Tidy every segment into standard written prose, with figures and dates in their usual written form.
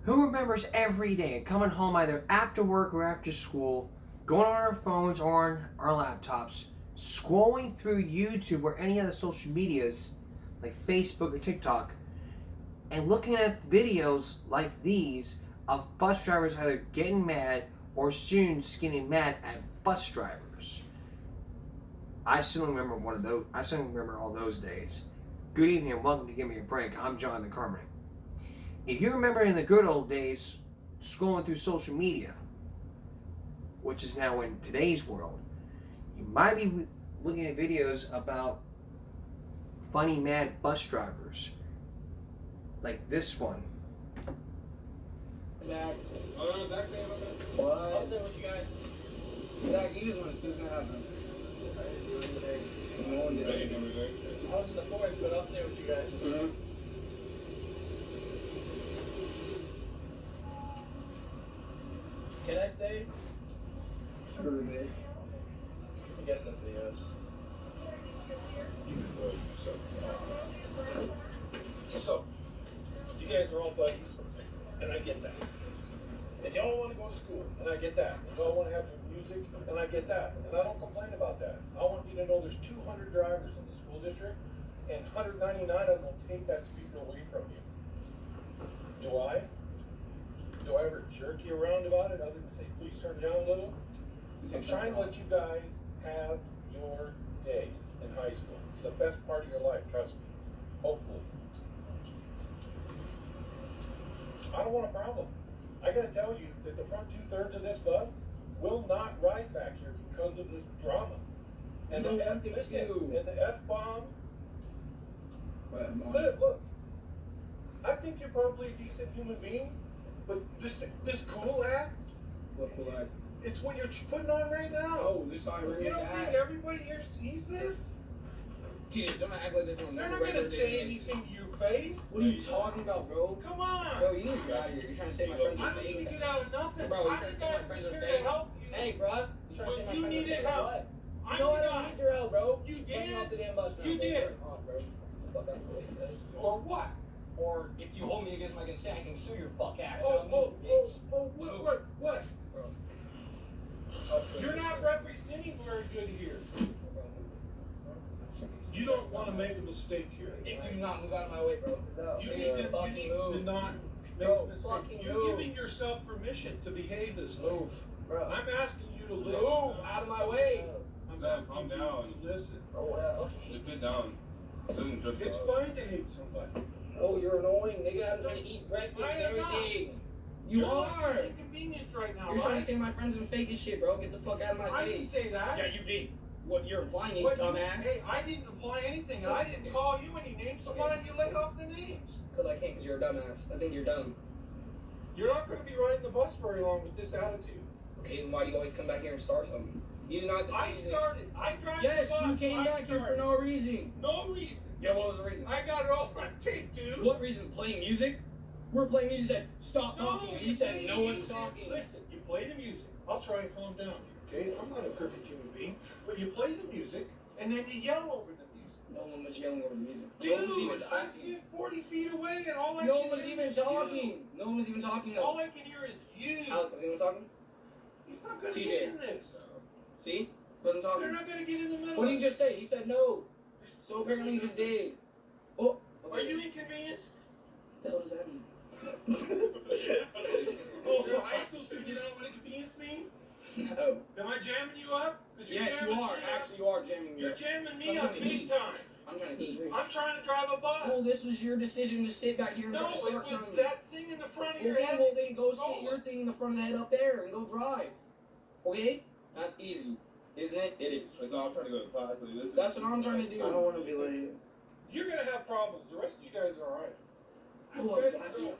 Who remembers every day coming home either after work or after school, going on our phones or on our laptops, scrolling through YouTube or any other social medias like Facebook or TikTok, and looking at videos like these of bus drivers either getting mad or students getting mad at bus drivers? I still remember one of those. I still remember all those days. Good evening and welcome to Give Me a Break. I'm John the Carmen. If you remember in the good old days, scrolling through social media, which is now in today's world, you might be looking at videos about funny mad bus drivers, like this one. Zach. Oh, no, Zach came up there. What? I'll stay with you guys. Zach, you just want to see what's going to happen. No one did. I was in the forest, but I'll stay with you guys. Mm-hmm. Can I stay? Sure, babe. I guess that's the yes. So, you guys are all buddies, and I get that. And y'all want to go to school, and I get that. And y'all want to have music, and I get that. And I don't complain about that. I want you to know there's 200 drivers in the school district, and 199 of them will take that speaker away from you. Do I? Do I ever jerk you around about it other than say, please turn it down a little? I'm trying to let you guys have your days in high school. It's the best part of your life, trust me. Hopefully. I don't want a problem. I gotta tell you that the front 2/3 of this bus will not ride back here because of this drama. And the F-bomb. Look, I think you're probably a decent human being, but this cool act. What cool act? It's what you're putting on right now. Oh, this ironic. You don't think everybody here sees this? Dude, don't act like this on They're not gonna say anything to your face. What are you talking about, bro? Come on. Bro, you need to get out of here. You're trying to say my friends are I don't fake. need to get out of nothing. Bro, you're I'm trying to just say my friends here are to fake. help you. Hey, bro. You're trying to say my You friends are needed fake. help. What? I'm No, the I don't guy. need your help, bro. You Get me off the did. damn bus now. You did. Oh, bro. Fuck out of here. Or what? Or if you hold me against my consent, I can sue your fuck ass. What? You're not representing very good here. You don't want to make a mistake here. If you do not move out of my way, bro. You need to not make a mistake. You're giving yourself permission to behave this way. Move. Bro. I'm asking you to listen. Move out of my way. I'm asking you to listen. Sit down. It's fine to hate somebody. Oh, you're annoying, nigga. I'm trying to eat breakfast I and am not. everything. You're are. inconvenience right now, You're trying to right? say my friends are fake as shit, bro. Get the fuck out of my I face. didn't say that. Yeah, you did. What you're implying, you What dumbass. Hey, I didn't apply anything, and I didn't call you any names, so why don't you lay off the names? Because I can't, because you're a dumbass. I think you're dumb. You're not going to be riding the bus very long with this attitude. Okay, then why do you always come back here and start something? You did not I decide. started. I drive Yes, the bus. you came back here for no reason. No reason. Yeah, what was the reason? I got it all on tape, dude. What reason? Playing music? We're playing music. You said, stop talking. You said, play no the one's music. talking. Listen, you play the music. I'll try and calm down here, okay? I'm not a perfect human being. But you play the music, and then you yell over the music. No one was yelling over the music. No one was even Dude, I talking. sit 40 feet away, and all I No can one was hear even is you. talking. No one was even talking. All I can hear is you. Alex, was anyone talking? He's not going to TJ. get in this. See? Wasn't talking. They're not going to get in the middle. What did you just say? He said no. So apparently you just did. Oh. Are you inconvenienced? The hell does that mean? Oh, for a high school student, you don't know what inconvenience means? No. Am I jamming you up? 'Cause you're Yes, you jamming are. me up. Actually, you are jamming me. You're up. jamming me I'm up trying to big eat. time. I'm trying to eat. I'm trying to drive a bus. Oh, this was your decision to sit back here and No, try to it start was something. that thing in the front of your Okay, head. well then go Oh. sit your thing in the front of the head up there and go drive. Okay? That's easy. Isn't it? It is. I'm trying to go to class. That's what I'm trying to do. I don't want to be late. You're going to have problems. The rest of you guys are alright. Oh, You guys I are feel-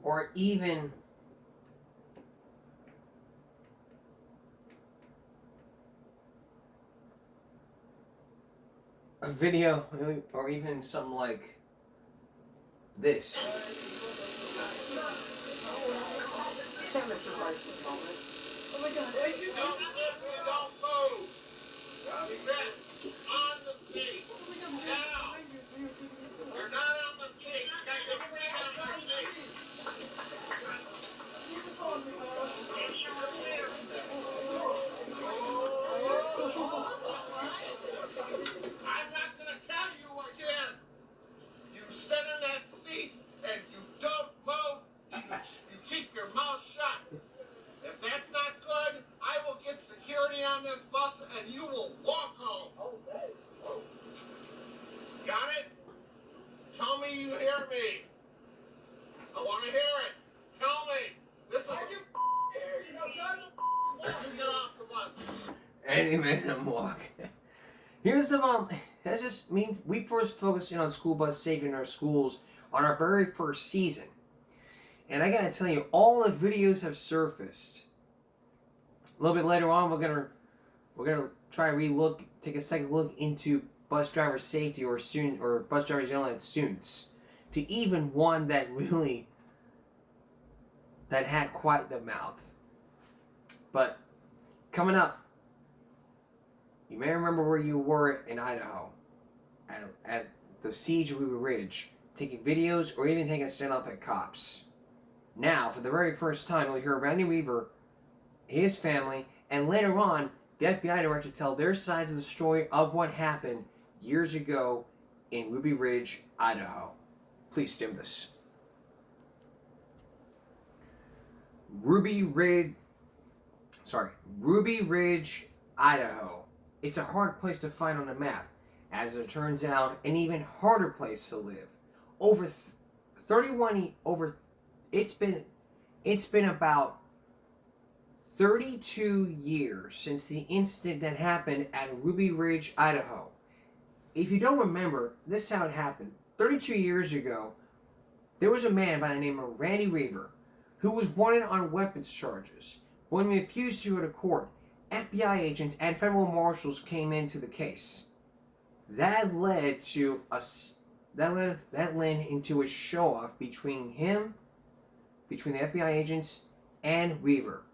Or even a video, or even something like this. Can't miss a crisis moment. Oh my God! If you don't sit, you don't move. Sit on the seat. Now. You're not on the seat. Get your feet on the seat. I'm not gonna tell you again. You sit in that seat and you don't move. You keep your mouth shut. If that's not good, I will get security on this bus and you will walk home. Got it? Tell me you hear me. I want to hear it. Tell me. This is. You get off the bus. Any minute walk. Here's the mom. That's just mean we first focused in on school bus safety in our schools on our very first season. And I gotta tell you, all the videos have surfaced. A little bit later on, we're gonna try to take a second look into bus driver safety or bus drivers yelling at students, to even one that had quite the mouth. But coming up, you may remember where you were in Idaho at the siege of Ruby Ridge, taking videos or even taking a standoff at cops. Now, for the very first time, we'll hear Randy Weaver, his family, and later on, the FBI director tell their sides of the story of what happened years ago in Ruby Ridge, Idaho. Please stim this. Ruby Ridge, Idaho. It's a hard place to find on a map, as it turns out, an even harder place to live. It's been about 32 years since the incident that happened at Ruby Ridge, Idaho. If you don't remember, this is how it happened. 32 years ago, there was a man by the name of Randy Weaver who was wanted on weapons charges. When he refused to go to court, FBI agents and federal marshals came into the case. That led into a show-off between the FBI agents and Weaver.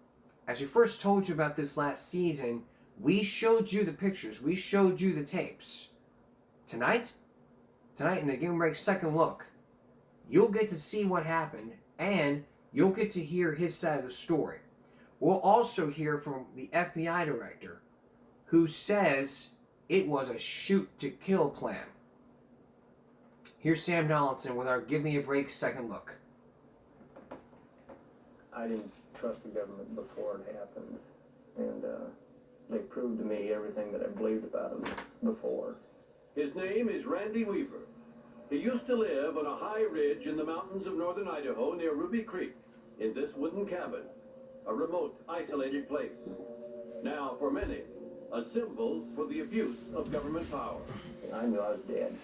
As we first told you about this last season, we showed you the pictures, we showed you the tapes. Tonight in the Game Break second look, you'll get to see what happened, and you'll get to hear his side of the story. We'll also hear from the FBI director, who says it was a shoot-to-kill plan. Here's Sam Donaldson with our Give Me a Break second look. I didn't trust the government before it happened, and they proved to me everything that I believed about them before. His name is Randy Weaver. He used to live on a high ridge in the mountains of northern Idaho near Ruby Creek, in this wooden cabin, a remote, isolated place. Now, for many, a symbol for the abuse of government power. I knew I was dead.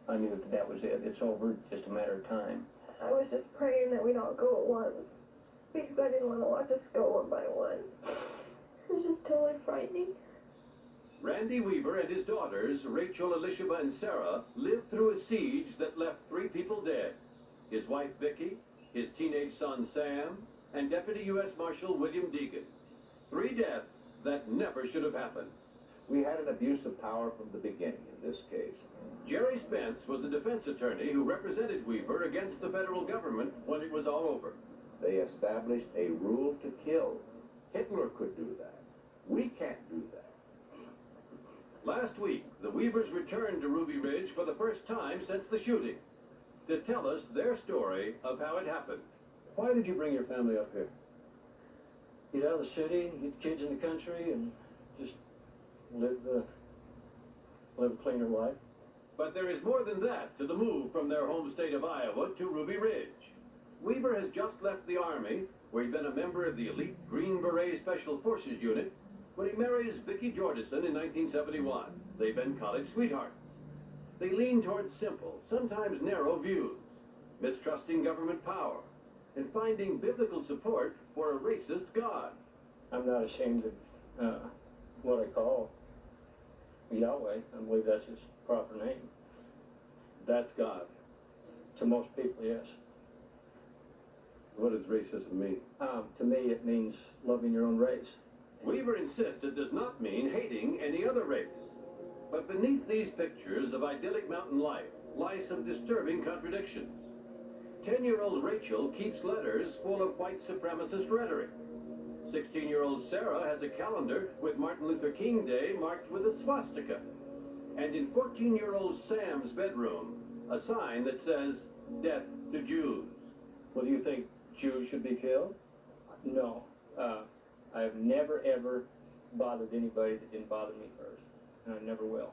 I knew that was it. It's over, just a matter of time. I was just praying that we'd all go at once, because I didn't want to watch us go one by one. It was just totally frightening. Randy Weaver and his daughters, Rachel, Elishaba, and Sarah, lived through a siege that left 3 people dead. His wife, Vicki, his teenage son, Sam, and Deputy U.S. Marshal William Deegan. 3 deaths that never should have happened. We had an abuse of power from the beginning in this case. Jerry Spence was the defense attorney who represented Weaver against the federal government when it was all over. They established a rule to kill. Hitler could do that. We can't do that. Last week, the Weavers returned to Ruby Ridge for the first time since the shooting to tell us their story of how it happened. Why did you bring your family up here? Get out of the city, get the kids in the country, and just live a cleaner life? But there is more than that to the move from their home state of Iowa to Ruby Ridge. Weaver has just left the Army, where he'd been a member of the elite Green Beret Special Forces Unit, when he marries Vicki Jordison in 1971. They've been college sweethearts. They lean towards simple, sometimes narrow views, mistrusting government power, and finding biblical support for a racist God. I'm not ashamed of what I call Yahweh. I believe that's his proper name. That's God. To most people, yes. What does racism mean? To me, it means loving your own race. Weaver insists it does not mean hating any other race. But beneath these pictures of idyllic mountain life lie some disturbing contradictions. 10-year-old Rachel keeps letters full of white supremacist rhetoric. 16-year-old Sarah has a calendar with Martin Luther King Day marked with a swastika. And in 14-year-old Sam's bedroom, a sign that says, "Death to Jews." Well, do you think Jews should be killed? No. I've never, ever bothered anybody that didn't bother me first. And I never will.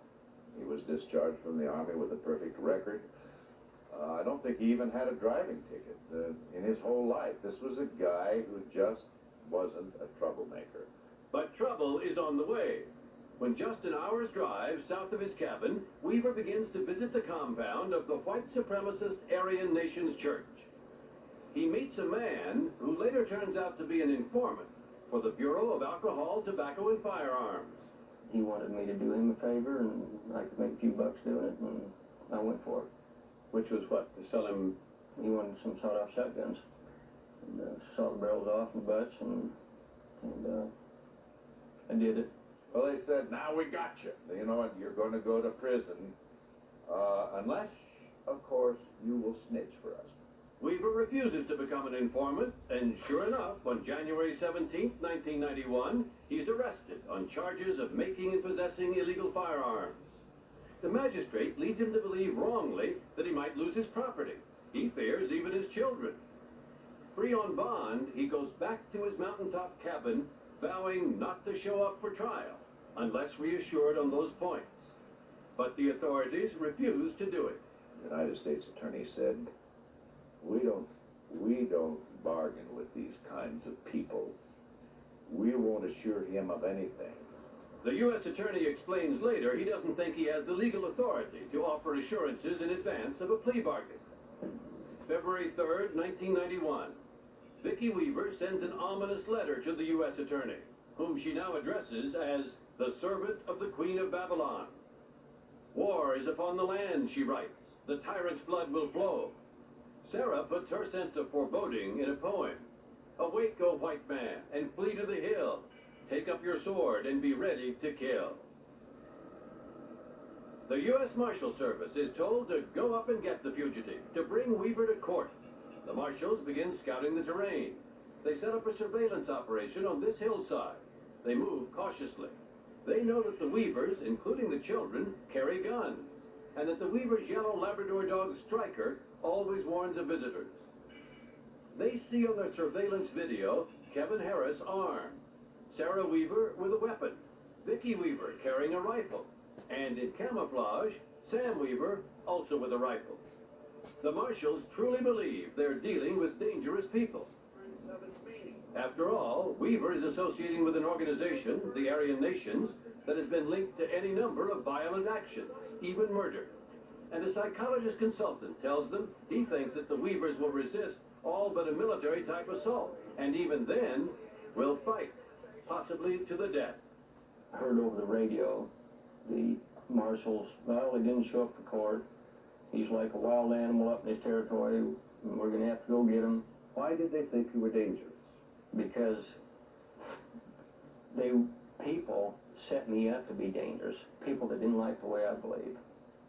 He was discharged from the Army with a perfect record. I don't think he even had a driving ticket in his whole life. This was a guy who just wasn't a troublemaker. But trouble is on the way. When just an hour's drive south of his cabin, Weaver begins to visit the compound of the white supremacist Aryan Nations Church. He meets a man who later turns out to be an informant for the Bureau of Alcohol, Tobacco, and Firearms. He wanted me to do him a favor, and I could make a few bucks doing it, and I went for it. Which was what? To sell him? He wanted some sawed-off shotguns. And saw the barrels off and butts, and I did it. Well, they said, now we got you. You know, and you're going to go to prison. Unless, of course, you will snitch for us. Weaver refuses to become an informant, and sure enough, on January 17, 1991, he's arrested on charges of making and possessing illegal firearms. The magistrate leads him to believe wrongly that he might lose his property. He fears even his children. Free on bond, he goes back to his mountaintop cabin, vowing not to show up for trial, unless reassured on those points. But the authorities refuse to do it. The United States Attorney said, we don't bargain with these kinds of people. We won't assure him of anything. The U.S. Attorney explains later he doesn't think he has the legal authority to offer assurances in advance of a plea bargain. February 3rd, 1991. Vicki Weaver sends an ominous letter to the U.S. Attorney, whom she now addresses as the servant of the Queen of Babylon. War is upon the land, she writes. The tyrant's blood will flow. Sarah puts her sense of foreboding in a poem. Awake, O white man, and flee to the hill. Take up your sword and be ready to kill. The U.S. Marshal Service is told to go up and get the fugitive, to bring Weaver to court. The Marshals begin scouting the terrain. They set up a surveillance operation on this hillside. They move cautiously. They know that the Weavers, including the children, carry guns, and that the Weavers' yellow Labrador dog Striker always warns of visitors. They see on their surveillance video Kevin Harris armed, Sarah Weaver with a weapon, Vicki Weaver carrying a rifle, and in camouflage, Sam Weaver also with a rifle. The Marshals truly believe they're dealing with dangerous people. After all, Weaver is associating with an organization, the Aryan Nations, that has been linked to any number of violent actions, even murder. And a psychologist consultant tells them he thinks that the Weavers will resist all but a military-type assault, and even then, will fight, possibly to the death. I heard over the radio, the marshals, well, they didn't show up for court. He's like a wild animal up in his territory, and we're going to have to go get him. Why did they think you were dangerous? Because people set me up to be dangerous. People that didn't like the way I believe.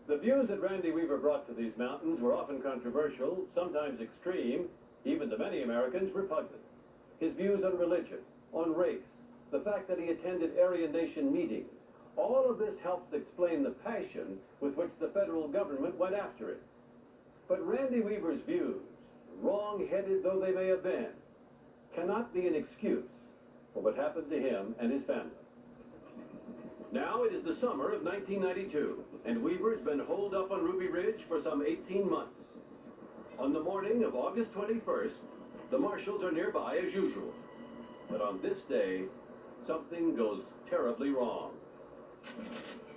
The views that Randy Weaver brought to these mountains were often controversial, sometimes extreme, even to many Americans repugnant. His views on religion, on race, the fact that he attended Aryan Nation meetings, all of this helps explain the passion with which the federal government went after it. But Randy Weaver's views, wrong-headed though they may have been, cannot be an excuse for what happened to him and his family. Now it is the summer of 1992, and Weaver's been holed up on Ruby Ridge for some 18 months. On the morning of August 21st, the Marshals are nearby as usual. But on this day, something goes terribly wrong.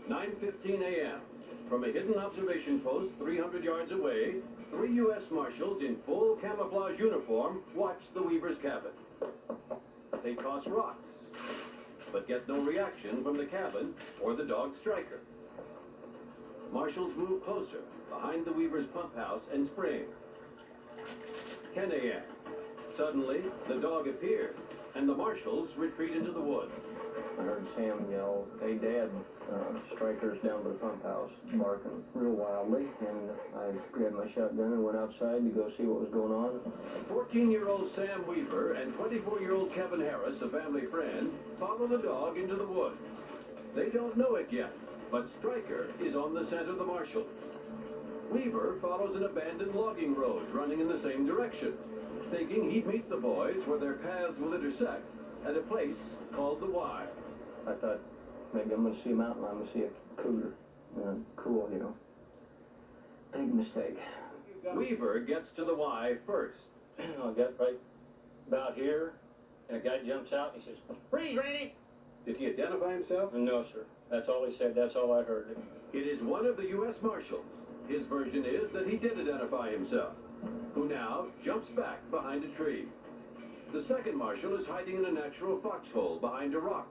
9:15 a.m. From a hidden observation post 300 yards away, 3 U.S. Marshals in full camouflage uniform watch the Weaver's cabin. They toss rocks, but get no reaction from the cabin or the dog Striker. Marshals move closer, behind the Weaver's pump house and spring. 10 a.m. Suddenly, the dog appeared, and the marshals retreat into the woods. I heard Sam yell, "Hey, Dad, Striker's down by the pump house," barking real wildly, and I grabbed my shotgun and went outside to go see what was going on. 14-year-old Sam Weaver and 24-year-old Kevin Harris, a family friend, follow the dog into the woods. They don't know it yet, but Striker is on the scent of the marshal. Weaver follows an abandoned logging road running in the same direction, thinking he'd meet the boys where their paths will intersect at a place called the Y. I thought maybe I'm going to see a mountain, I'm going to see a cougar. Cool, you know. Big mistake. Weaver gets to the Y first. I got right about here, and a guy jumps out and he says, "Freeze, Randy!" Did he identify himself? No, sir. That's all he said. That's all I heard. It is one of the U.S. Marshals. His version is that he did identify himself, who now jumps back behind a tree. The second marshal is hiding in a natural foxhole behind a rock.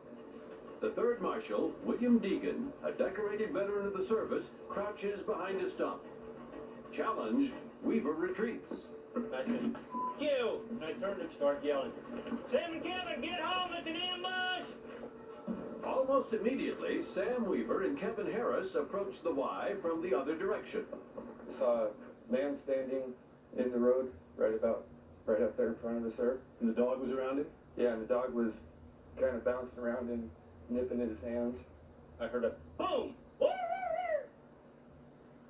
The third marshal, William Deegan, a decorated veteran of the service, crouches behind a stump. Challenged, Weaver retreats. I said, "You!" And I turned and started yelling, "Sam and Kevin, get home! It's an ambush!" Almost immediately, Sam Weaver and Kevin Harris approach the Y from the other direction. I saw a man standing in the road right up there in front of us, sir. And the dog was around him? Yeah, and the dog was kind of bouncing around and nipping at his hands. I heard a boom!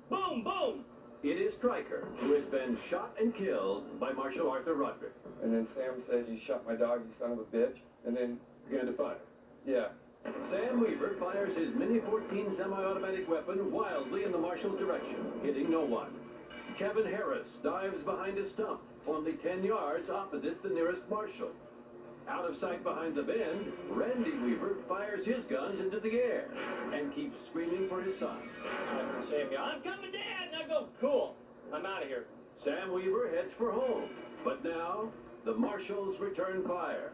Boom, boom! It is Striker, who has been shot and killed by Marshal Arthur Roderick. And then Sam said, "You shot my dog, you son of a bitch." And then, Began to fire. yeah. Sam Weaver fires his Mini-14 semi-automatic weapon wildly in the marshal's direction, hitting no one. Kevin Harris dives behind a stump, only 10 yards opposite the nearest marshal. Out of sight behind the bend, Randy Weaver fires his guns into the air and keeps screaming for his son. I heard Sam yell, "I'm coming, Dad!" And I go, "Cool, I'm out of here." Sam Weaver heads for home, but now the marshals return fire.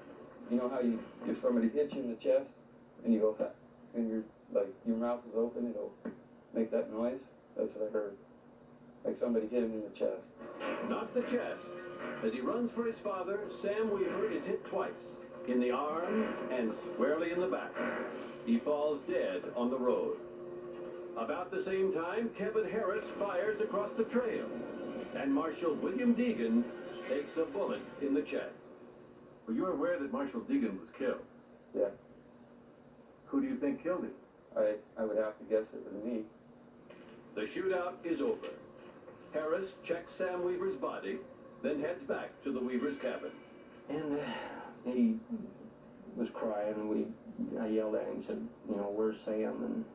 You know how you, if somebody hits you in the chest, and you go, and you're like, your mouth is open, it'll make that noise? That's what I heard. Like somebody hit him in the chest. Not the chest. As he runs for his father, Sam Weaver is hit twice, in the arm and squarely in the back. He falls dead on the road. About the same time, Kevin Harris fires across the trail, and Marshal William Deegan takes a bullet in the chest. Well, you're aware that Marshal Deegan was killed. Yeah. Who do you think killed him? I would have to guess it was me. The shootout is over. Harris checks Sam Weaver's body, then heads back to the Weaver's cabin. And he was crying, and I yelled at him and said, "You know, where's Sam?"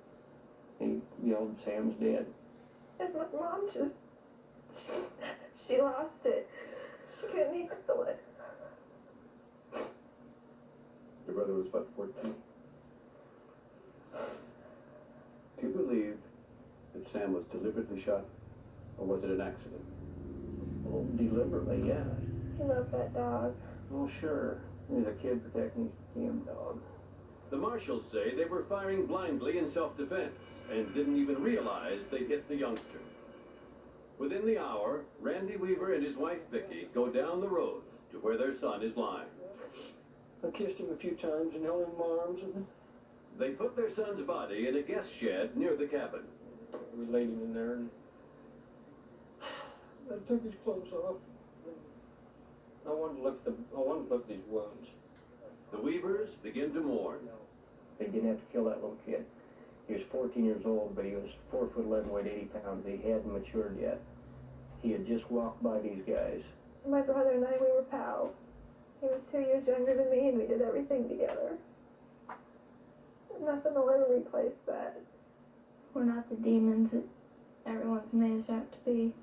And he yelled, "Sam's dead." And my mom just, she lost it. She couldn't handle it. Your brother was about 14. Do you believe that Sam was deliberately shot, or was it an accident? Well, deliberately, yeah. He loved that dog. Well, sure. He's a kid protecting his damn dog. The marshals say they were firing blindly in self-defense and didn't even realize they hit the youngster. Within the hour, Randy Weaver and his wife Vicki go down the road to where their son is lying. I kissed him a few times and held him in my arms, and They put their son's body in a guest shed near the cabin. we laid him in there, and I took his clothes off. I wanted to look at these wounds. The Weavers begin to mourn. They didn't have to kill that little kid. He was 14 years old, but he was 4'11", weighed 80 pounds. He hadn't matured yet. He had just walked by these guys. My brother and I, we were pals. He was 2 years younger than me, and we did everything together. Nothing will ever replace that. We're not the demons that everyone's made us out to be.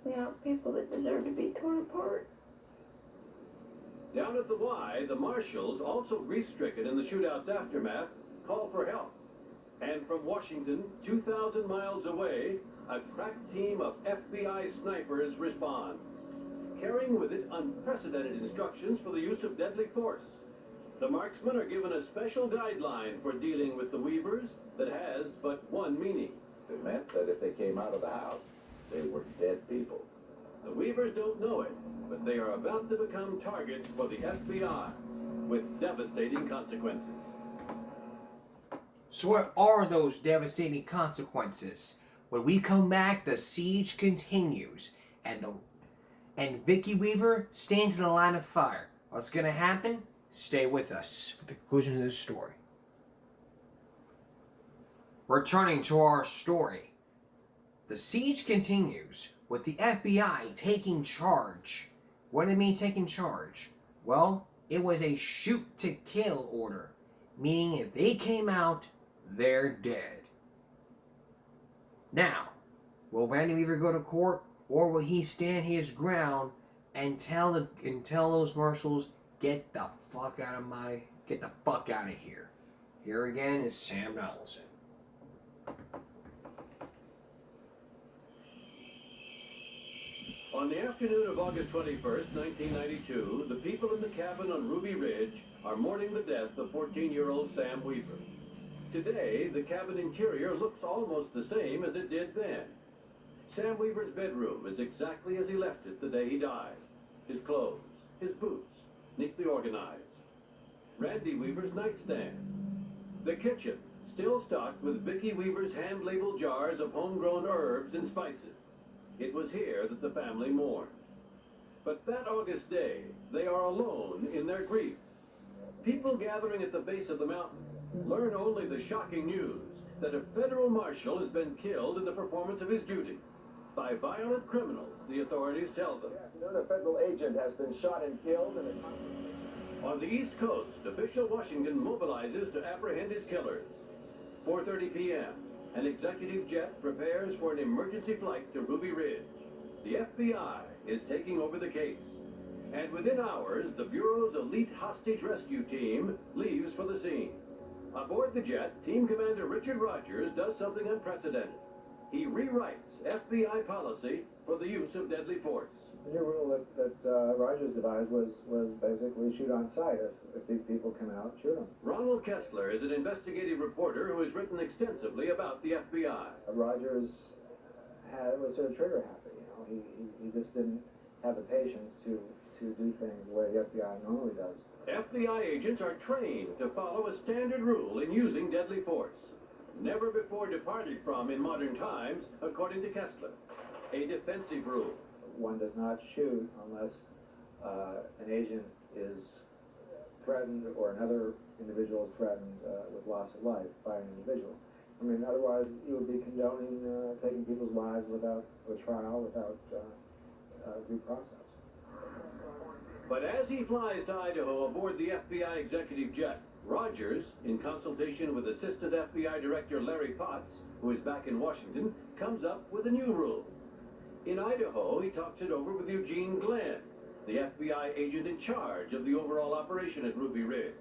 We aren't people that deserve to be torn apart. Down at the Y, the marshals, also grief-stricken in the shootout's aftermath, call for help. And from Washington, 2,000 miles away, a crack team of FBI snipers respond, carrying with it unprecedented instructions for the use of deadly force. The marksmen are given a special guideline for dealing with the Weavers that has but one meaning. It meant that if they came out of the house, they were dead people. The Weavers don't know it, but they are about to become targets for the FBI with devastating consequences. So what are those devastating consequences? When we come back, the siege continues, and Vicky Weaver stands in a line of fire. What's going to happen? Stay with us for the conclusion of this story. Returning to our story, the siege continues with the FBI taking charge. What did it mean taking charge? Well, it was a shoot-to-kill order, meaning if they came out, they're dead. Now, will Randy Weaver go to court, or will he stand his ground and tell those marshals, get the fuck out of here? Here again is Sam Donaldson. On the afternoon of August 21st, 1992, the people in the cabin on Ruby Ridge are mourning the death of 14-year-old Sam Weaver. Today, the cabin interior looks almost the same as it did then. Sam Weaver's bedroom is exactly as he left it the day he died. His clothes, his boots, neatly organized. Randy Weaver's nightstand. The kitchen, still stocked with Vicky Weaver's hand-labeled jars of homegrown herbs and spices. It was here that the family mourned. But that August day, they are alone in their grief. People gathering at the base of the mountain learn only the shocking news that a federal marshal has been killed in the performance of his duty by violent criminals, the authorities tell them. A federal agent has been shot and killed. On the East Coast, official Washington mobilizes to apprehend his killers. 4:30 p.m., an executive jet prepares for an emergency flight to Ruby Ridge. The FBI is taking over the case. And within hours, the Bureau's elite hostage rescue team leaves for the scene. Aboard the jet, Team Commander Richard Rogers does something unprecedented. He rewrites FBI policy for the use of deadly force. The new rule that Rogers devised was basically shoot on sight. If these people come out, shoot them. Ronald Kessler is an investigative reporter who has written extensively about the FBI. Rogers was sort of trigger happy. He just didn't have the patience to do things the way the FBI normally does. FBI agents are trained to follow a standard rule in using deadly force, never before departed from in modern times, according to Kessler. A defensive rule. One does not shoot unless an agent is threatened or another individual is threatened with loss of life by an individual. I mean, otherwise you would be condoning taking people's lives without a trial, without due process. But as he flies to Idaho aboard the FBI executive jet, Rogers, in consultation with Assistant FBI Director Larry Potts, who is back in Washington, comes up with a new rule. In Idaho, he talks it over with Eugene Glenn, the FBI agent in charge of the overall operation at Ruby Ridge.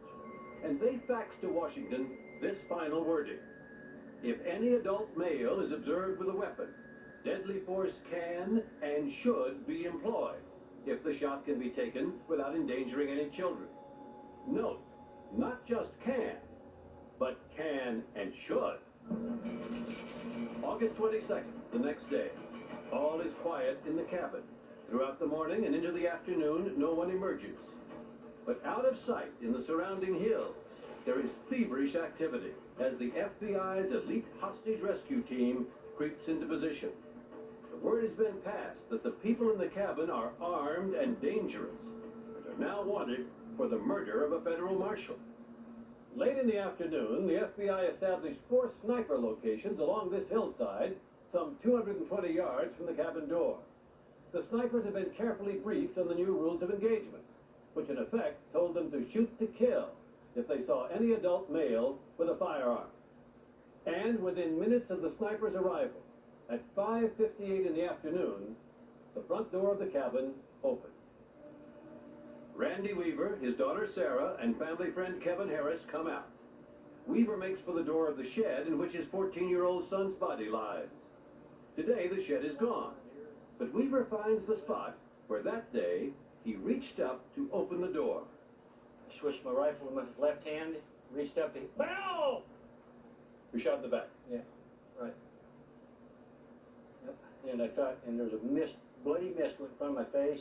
And they fax to Washington this final wording. If any adult male is observed with a weapon, deadly force can and should be employed if the shot can be taken without endangering any children. Note, not just can, but can and should. August 22nd, the next day. All is quiet in the cabin. Throughout the morning and into the afternoon, no one emerges. But out of sight in the surrounding hills, there is feverish activity as the FBI's elite hostage rescue team creeps into position. The word has been passed that the people in the cabin are armed and dangerous and are now wanted for the murder of a federal marshal. Late in the afternoon, the FBI established 4 sniper locations along this hillside, some 220 yards from the cabin door. The snipers have been carefully briefed on the new rules of engagement, which in effect told them to shoot to kill if they saw any adult male with a firearm. And within minutes of the sniper's arrival, at 5:58 in the afternoon, the front door of the cabin opened. Randy Weaver, his daughter Sarah, and family friend Kevin Harris come out. Weaver makes for the door of the shed in which his 14-year-old son's body lies. Today, the shed is gone, but Weaver finds the spot where that day he reached up to open the door. I switched my rifle with my left hand, reached up and BOW! You're shot in the back. Yeah, right. Yep. And I thought, and there's a mist bloody mess went in front of my face.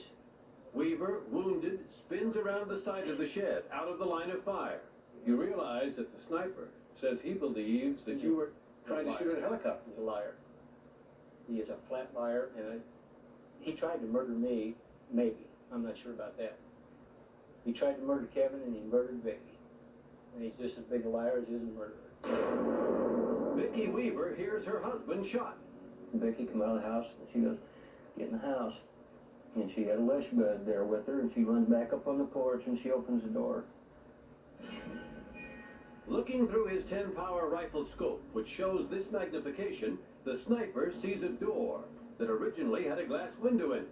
Weaver, wounded, spins around the side of the shed, out of the line of fire. You realize that the sniper says he believes that you were trying to shoot a helicopter. He's a liar. He is a flat liar, and he tried to murder me, maybe. I'm not sure about that. He tried to murder Kevin, and he murdered Vicky. And he's just as big a liar as he is a murderer. Vicky Weaver hears her husband shot. Vicky come out of the house, and she goes, "Get in the house." And she had a lush bud there with her, and she runs back up on the porch, and she opens the door. Looking through his 10-power rifle scope, which shows this magnification, the sniper sees a door that originally had a glass window in it.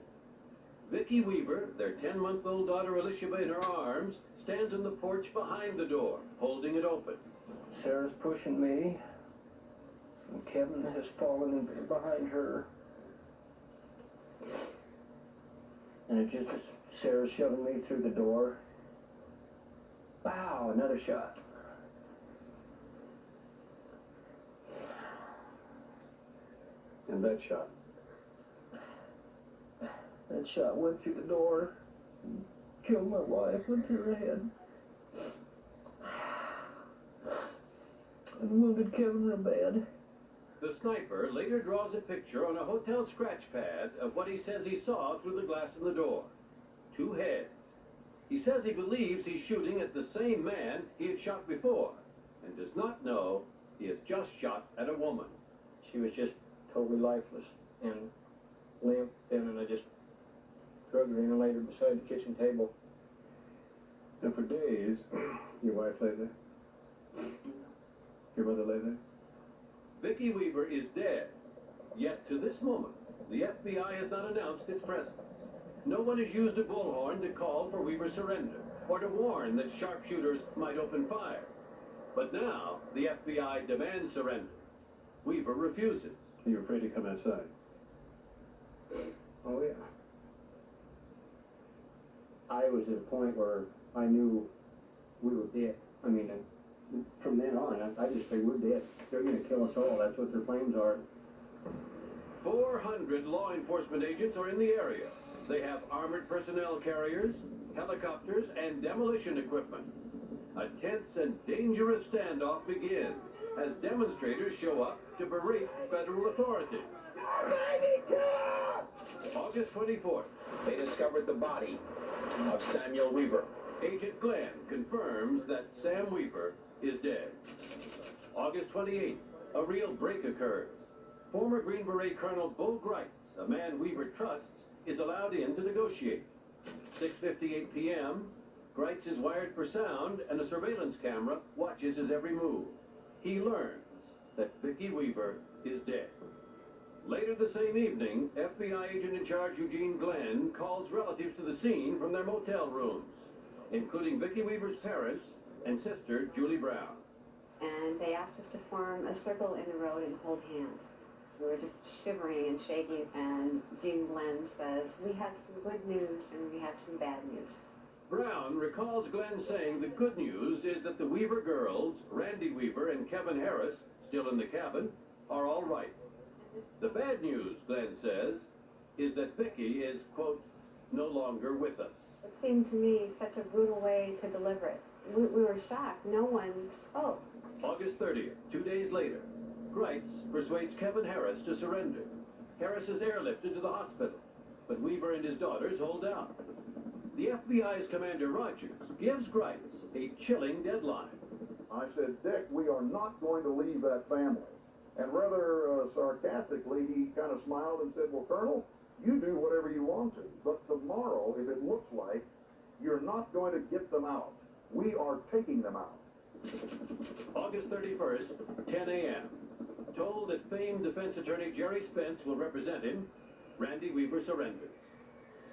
Vicky Weaver, their 10-month-old daughter Elishaba in her arms, stands on the porch behind the door, holding it open. Sarah's pushing me, and Kevin has fallen in behind her. And it's just as Sarah's shoving me through the door. Wow, another shot. And that shot. That shot went through the door, and killed my wife, went through her head. And wounded Kevin real bad. The sniper later draws a picture on a hotel scratch pad of what he says he saw through the glass in the door. 2 heads. He says he believes he's shooting at the same man he had shot before, and does not know he has just shot at a woman. She was just totally lifeless and limp, and I just drugged her in and laid her beside the kitchen table. And for days, your wife lay there? Your mother lay there? Vicky Weaver is dead, yet to this moment, the FBI has not announced its presence. No one has used a bullhorn to call for Weaver's surrender, or to warn that sharpshooters might open fire. But now, the FBI demands surrender. Weaver refuses. Are you afraid to come outside? Oh, yeah. I was at a point where I knew we were dead. I mean, from then on, I just say we're dead. They're going to kill us all. That's what their claims are. 400 law enforcement agents are in the area. They have armored personnel carriers, helicopters, and demolition equipment. A tense and dangerous standoff begins as demonstrators show up to berate federal authorities. August 24th, They discovered the body of Samuel Weaver. Agent Glenn confirms that Sam Weaver is dead. August 28th, a real break occurs. Former Green Beret Colonel Bo Greitz, a man Weaver trusts, is allowed in to negotiate. 6:58 p.m., Greitz is wired for sound, and a surveillance camera watches his every move. He learns that Vicky Weaver is dead. Later the same evening, FBI agent in charge Eugene Glenn calls relatives to the scene from their motel rooms, including Vicky Weaver's parents and sister, Julie Brown. And they asked us to form a circle in the road and hold hands. We were just shivering and shaking, and Gene Glenn says, "We have some good news and we have some bad news." Brown recalls Glenn saying the good news is that the Weaver girls, Randy Weaver and Kevin Harris, still in the cabin, are all right. The bad news, Glenn says, is that Vicky is, quote, no longer with us. It seemed to me such a brutal way to deliver it. We were shocked. No one spoke. August 30th, 2 days later, Greitz persuades Kevin Harris to surrender. Harris is airlifted to the hospital, but Weaver and his daughters hold out. The FBI's Commander Rogers gives Greitz a chilling deadline. I said, "Dick, we are not going to leave that family." And rather sarcastically, he kind of smiled and said, "Well, Colonel, you do whatever you want to. But tomorrow, if it looks like you're not going to get them out, we are taking them out." August 31st, 10 a.m. Told that famed defense attorney Jerry Spence will represent him, Randy Weaver surrenders.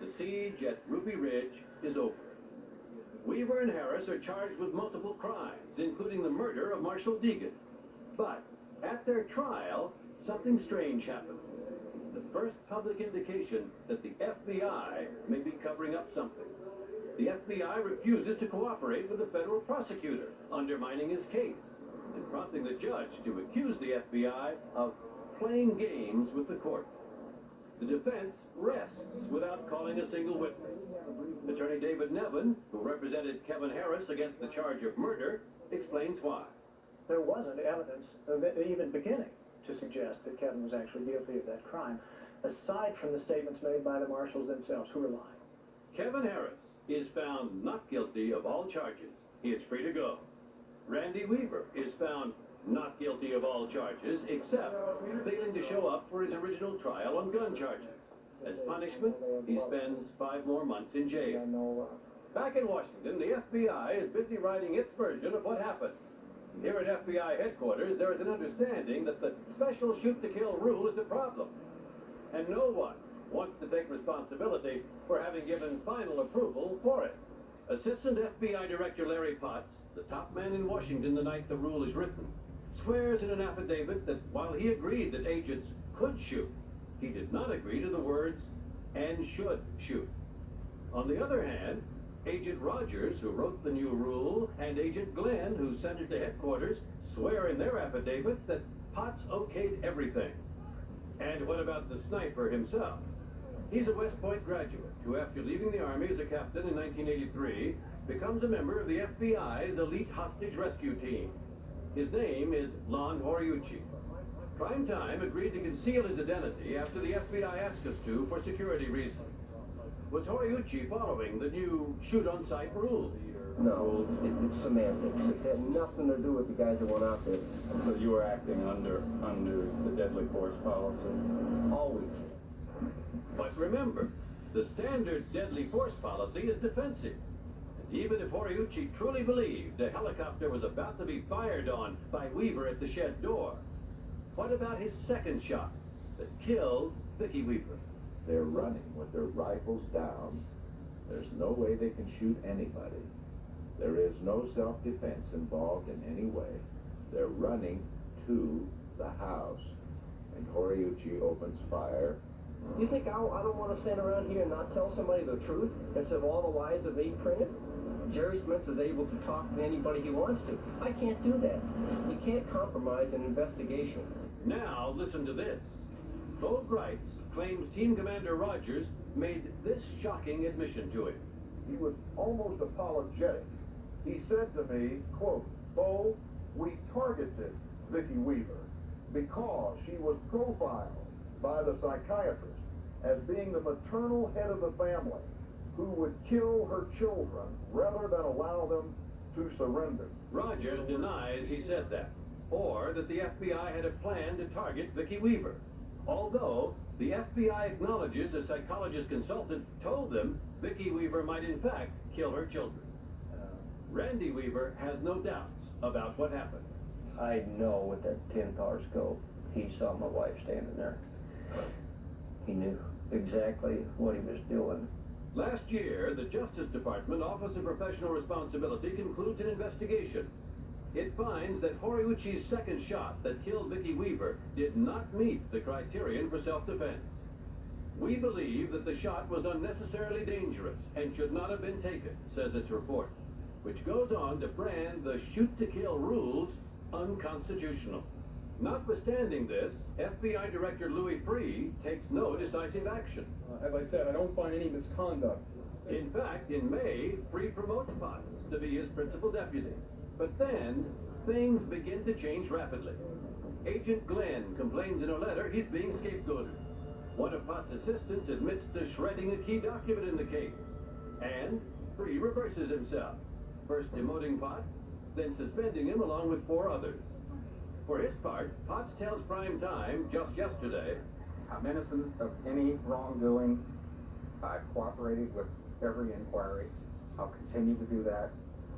The siege at Ruby Ridge is over. Weaver and Harris are charged with multiple crimes, including the murder of Marshall Deegan. But at their trial, something strange happened. The first public indication that the FBI may be covering up something. The FBI refuses to cooperate with the federal prosecutor, undermining his case, and prompting the judge to accuse the FBI of playing games with the court. The defense rests without calling a single witness. Attorney David Nevin, who represented Kevin Harris against the charge of murder, explains why. There wasn't evidence of it even beginning to suggest that Kevin was actually guilty of that crime, aside from the statements made by the marshals themselves, who were lying. Kevin Harris is found not guilty of all charges. He is free to go. Randy Weaver is found not guilty of all charges, except failing to show up for his original trial on gun charges. As punishment, he spends 5 more months in jail. Back in Washington, the FBI is busy writing its version of what happened. Here at FBI headquarters, there is an understanding that the special shoot-to-kill rule is a problem. And no one wants to take responsibility for having given final approval for it. Assistant FBI Director Larry Potts, the top man in Washington the night the rule is written, swears in an affidavit that while he agreed that agents could shoot, he did not agree to the words, "and should shoot." On the other hand, Agent Rogers, who wrote the new rule, and Agent Glenn, who sent it to headquarters, swear in their affidavits that Potts okayed everything. And what about the sniper himself? He's a West Point graduate who, after leaving the Army as a captain in 1983, becomes a member of the FBI's elite hostage rescue team. His name is Lon Horiuchi. Prime Time agreed to conceal his identity after the FBI asked us to for security reasons. Was Horiuchi following the new shoot-on-sight rule? No, it's semantics. It had nothing to do with the guys that went out there. So you were acting under the deadly force policy? Always. But remember, the standard deadly force policy is defensive. And even if Horiuchi truly believed a helicopter was about to be fired on by Weaver at the shed door, what about his second shot that killed Vicki Weaver? They're running with their rifles down. There's no way they can shoot anybody. There is no self-defense involved in any way. They're running to the house. And Horiuchi opens fire. You think I don't want to stand around here and not tell somebody the truth instead of all the lies that they printed? Jerry Spence is able to talk to anybody he wants to. I can't do that. You can't compromise an investigation. Now listen to this. Bo Grites claims Team Commander Rogers made this shocking admission to him. He was almost apologetic. He said to me, quote, "Bo, we targeted Vicki Weaver because she was profiled by the psychiatrist as being the maternal head of the family who would kill her children rather than allow them to surrender." Rogers denies he said that, or that the FBI had a plan to target Vicki Weaver, although the FBI acknowledges a psychologist consultant told them Vicki Weaver might in fact kill her children. Randy Weaver has no doubts about what happened. I know with that 10-power scope, he saw my wife standing there. He knew exactly what he was doing. Last year, the Justice Department Office of Professional Responsibility concludes an investigation. It finds that Horiuchi's second shot that killed Vicki Weaver did not meet the criterion for self-defense. We believe that the shot was unnecessarily dangerous and should not have been taken, says its report, which goes on to brand the shoot-to-kill rules unconstitutional. Notwithstanding this, FBI Director Louis Freeh takes no decisive action. As I said, I don't find any misconduct. In fact, in May, Freeh promotes Potts to be his principal deputy. But then, things begin to change rapidly. Agent Glenn complains in a letter he's being scapegoated. One of Potts' assistants admits to shredding a key document in the case. And Freeh reverses himself, first demoting Potts, then suspending him along with 4 others. For his part, Potts tells Prime Time just yesterday, I'm innocent of any wrongdoing. I've cooperated with every inquiry. I'll continue to do that.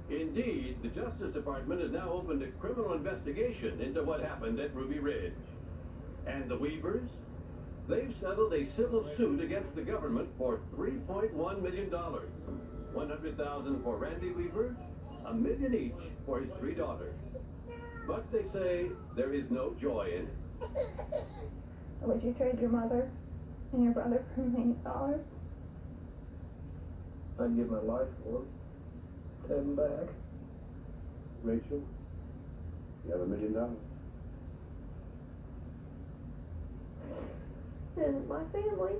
Indeed, the Justice Department has now opened a criminal investigation into what happened at Ruby Ridge. And the Weavers? They've settled a civil suit against the government for $3.1 million. $100,000 for Randy Weaver, $1 million each for his 3 daughters. But they say there is no joy in it. Would you trade your mother and your brother for $1 million? I'd give my life for him. To have him back. Rachel, you have $1 million. This is my family.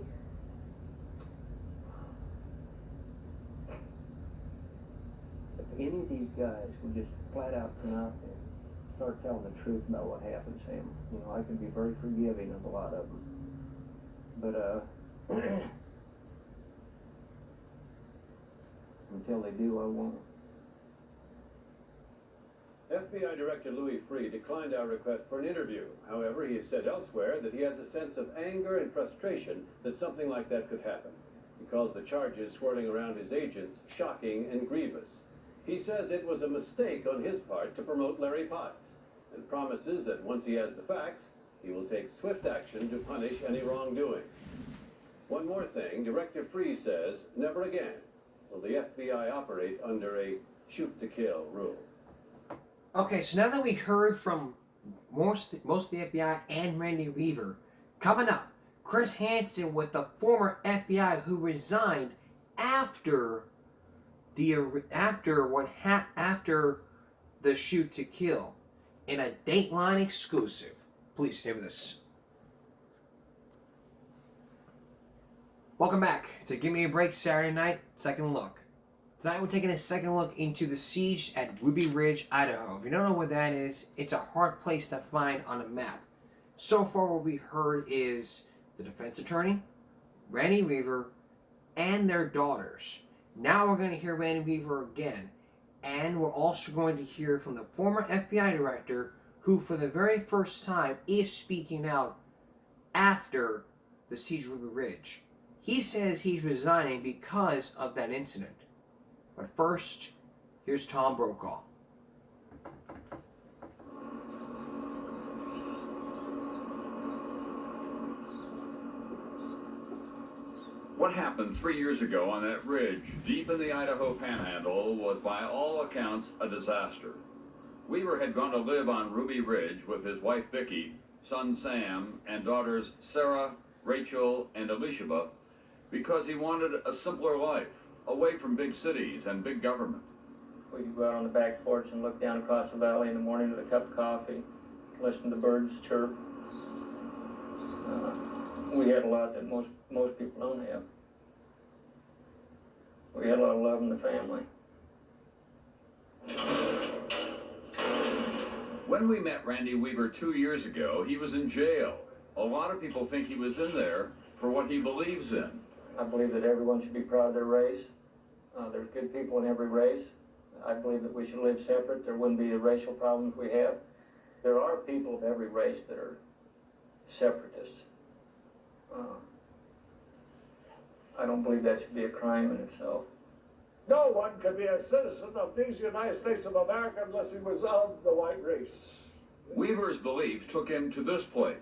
any of these guys would just flat out come out and start telling the truth about what happened, Sam, you know, I can be very forgiving of a lot of them. But, until they do, I won't. FBI Director Louis Freeh declined our request for an interview. However, he has said elsewhere that he has a sense of anger and frustration that something like that could happen. He calls the charges swirling around his agents shocking and grievous. He says it was a mistake on his part to promote Larry Potts, and promises that once he has the facts, he will take swift action to punish any wrongdoing. One more thing, Director Freeh says never again will the FBI operate under a shoot-to-kill rule. Okay, so now that we heard from most of the FBI and Randy Weaver, coming up, Chris Hansen with the former FBI who resigned after the shoot to kill in a Dateline exclusive. Please stay with us. Welcome back to Give Me a Break Saturday Night Second Look. Tonight we're taking a second look into the siege at Ruby Ridge, Idaho. If you don't know what that is, it's a hard place to find on a map. So far what we've heard is the defense attorney, Randy Weaver, and their daughters. Now we're going to hear Randy Weaver again. And we're also going to hear from the former FBI director who for the very first time is speaking out after the siege of Ruby Ridge. He says he's resigning because of that incident. But first, here's Tom Brokaw. What happened 3 years ago on that ridge deep in the Idaho Panhandle was by all accounts a disaster. Weaver had gone to live on Ruby Ridge with his wife Vicki, son Sam, and daughters Sarah, Rachel, and Elishaba because he wanted a simpler life, away from big cities and big government. We could go out on the back porch and look down across the valley in the morning with a cup of coffee, listen to the birds chirp. We had a lot that most people don't have. We had a lot of love in the family. When we met Randy Weaver 2 years ago, he was in jail. A lot of people think he was in there for what he believes in. I believe that everyone should be proud of their race. There's good people in every race. I believe that we should live separate. There wouldn't be the racial problems we have. There are people of every race that are separatists. I don't believe that should be a crime in itself. No one can be a citizen of these United States of America unless he was of the white race. Weaver's belief took him to this place,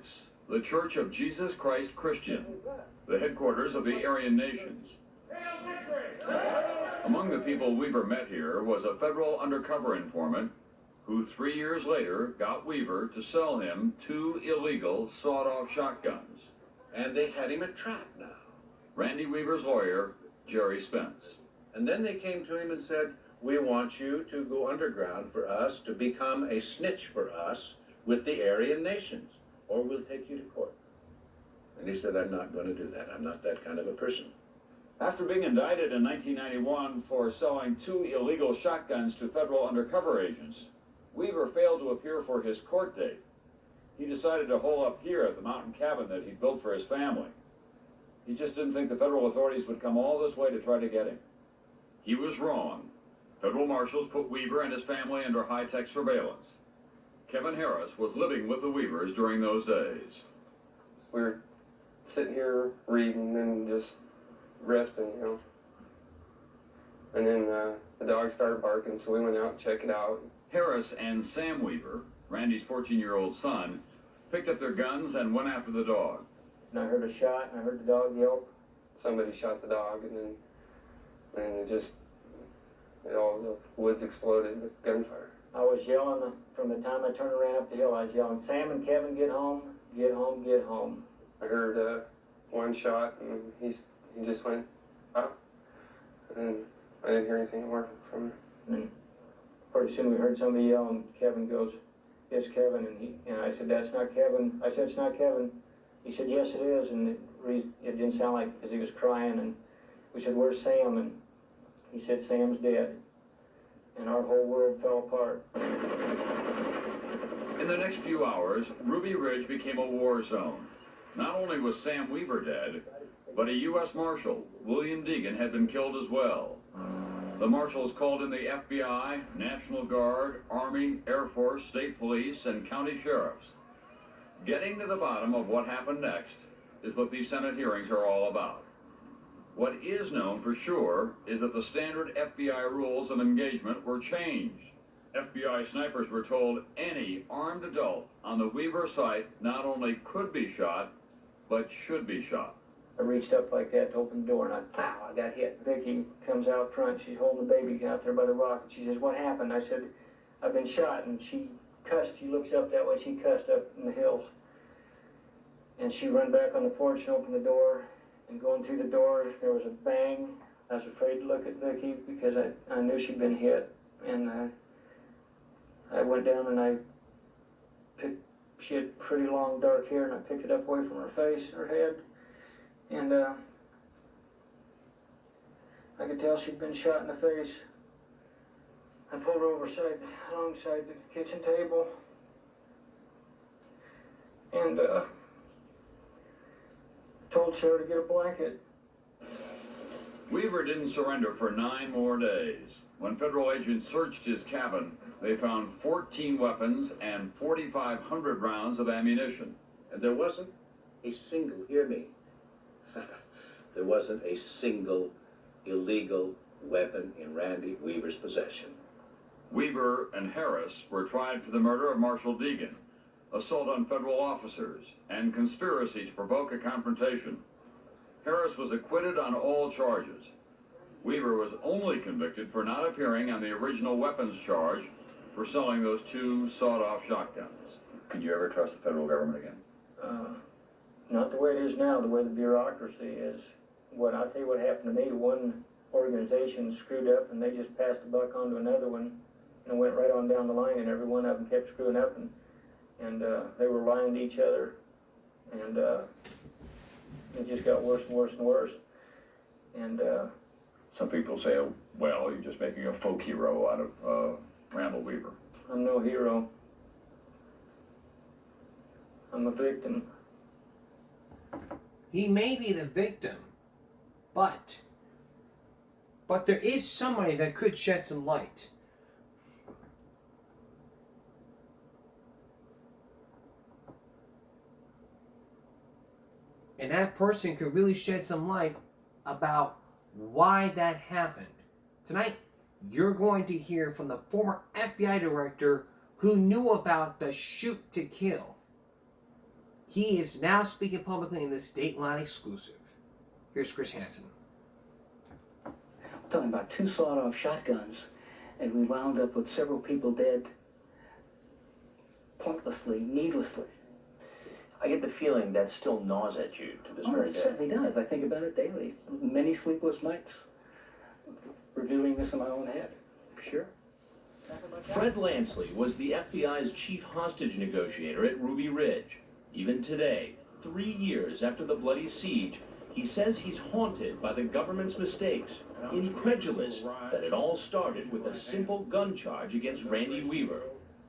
the Church of Jesus Christ Christian, the headquarters of the Aryan nations. Among the people Weaver met here was a federal undercover informant who 3 years later got Weaver to sell him 2 illegal sawed-off shotguns. And they had him a trap now. Randy Weaver's lawyer, Jerry Spence. And then they came to him and said, we want you to go underground for us to become a snitch for us with the Aryan nations, or we'll take you to court. And he said, I'm not going to do that. I'm not that kind of a person. After being indicted in 1991 for selling 2 illegal shotguns to federal undercover agents, Weaver failed to appear for his court date. He decided to hole up here at the mountain cabin that he built for his family. He just didn't think the federal authorities would come all this way to try to get him. He was wrong. Federal marshals put Weaver and his family under high-tech surveillance. Kevin Harris was living with the Weavers during those days. We were sitting here reading and just resting, you know. And then the dog started barking, so we went out and checked it out. Harris and Sam Weaver, Randy's 14-year-old son, picked up their guns and went after the dog. And I heard a shot, and I heard the dog yelp. Somebody shot the dog, and all the woods exploded with gunfire. I was yelling from the time I turned around up the hill. I was yelling, Sam and Kevin, get home, get home, get home. I heard one shot, and he just went up, and I didn't hear anything more from him. And pretty soon we heard somebody yell, and Kevin goes, yes, Kevin, and I said, that's not Kevin. I said, it's not Kevin. He said, yes, it is, and it didn't sound like, because he was crying, and we said, where's Sam? And he said, Sam's dead. and our whole world fell apart. In the next few hours, Ruby Ridge became a war zone. Not only was Sam Weaver dead, but a U.S. Marshal, William Deegan, had been killed as well. The marshals called in the FBI, National Guard, Army, Air Force, State Police, and county sheriffs. Getting to the bottom of what happened next is what these Senate hearings are all about. What is known for sure is that the standard FBI rules of engagement were changed. FBI snipers were told any armed adult on the Weaver site not only could be shot, but should be shot. I reached up like that to open the door, and I got hit. Vicky comes out front. She's holding the baby out there by the rock. And she says, "What happened?" I said, "I've been shot." And she cussed. She looks up that way. She cussed up in the hills. And she ran back on the porch and opened the door. And going through the door, there was a bang. I was afraid to look at Vicky because I knew she'd been hit. And I went down and she had pretty long dark hair, and I picked it up away from her face, her head. And I could tell she'd been shot in the face. I pulled her alongside the kitchen table. And told Sarah to get a blanket. Weaver didn't surrender for 9 more days. When federal agents searched his cabin, they found 14 weapons and 4,500 rounds of ammunition. And there wasn't a single, hear me, there wasn't a single illegal weapon in Randy Weaver's possession. Weaver and Harris were tried for the murder of Marshal Deegan, assault on federal officers, and conspiracy to provoke a confrontation. Harris was acquitted on all charges. Weaver was only convicted for not appearing on the original weapons charge for selling those 2 sawed-off shotguns. Could you ever trust the federal government again? Not the way it is now, the way the bureaucracy is. I'll tell you what happened to me. One organization screwed up, and they just passed the buck on to another one, and went right on down the line, and every one of them kept screwing up, and they were lying to each other, and it just got worse and worse and worse. And some people say, oh, well, you're just making a folk hero out of Randall Weaver. I'm no hero. I'm a victim. He may be the victim, but there is somebody that could shed some light. And that person could really shed some light about why that happened. Tonight, you're going to hear from the former FBI director who knew about the shoot to kill. He is now speaking publicly in this Dateline exclusive. Here's Chris Hansen. We're talking about 2 sawed-off shotguns, and we wound up with several people dead pointlessly, needlessly. I get the feeling that still gnaws at you to this very It day. certainly does. I think about it daily. Many sleepless nights reviewing this in my own head. Sure. Fred Lansley was the FBI's chief hostage negotiator at Ruby Ridge. Even today, 3 years after the bloody siege, he says he's haunted by the government's mistakes, incredulous that it all started with a simple gun charge against Randy Weaver.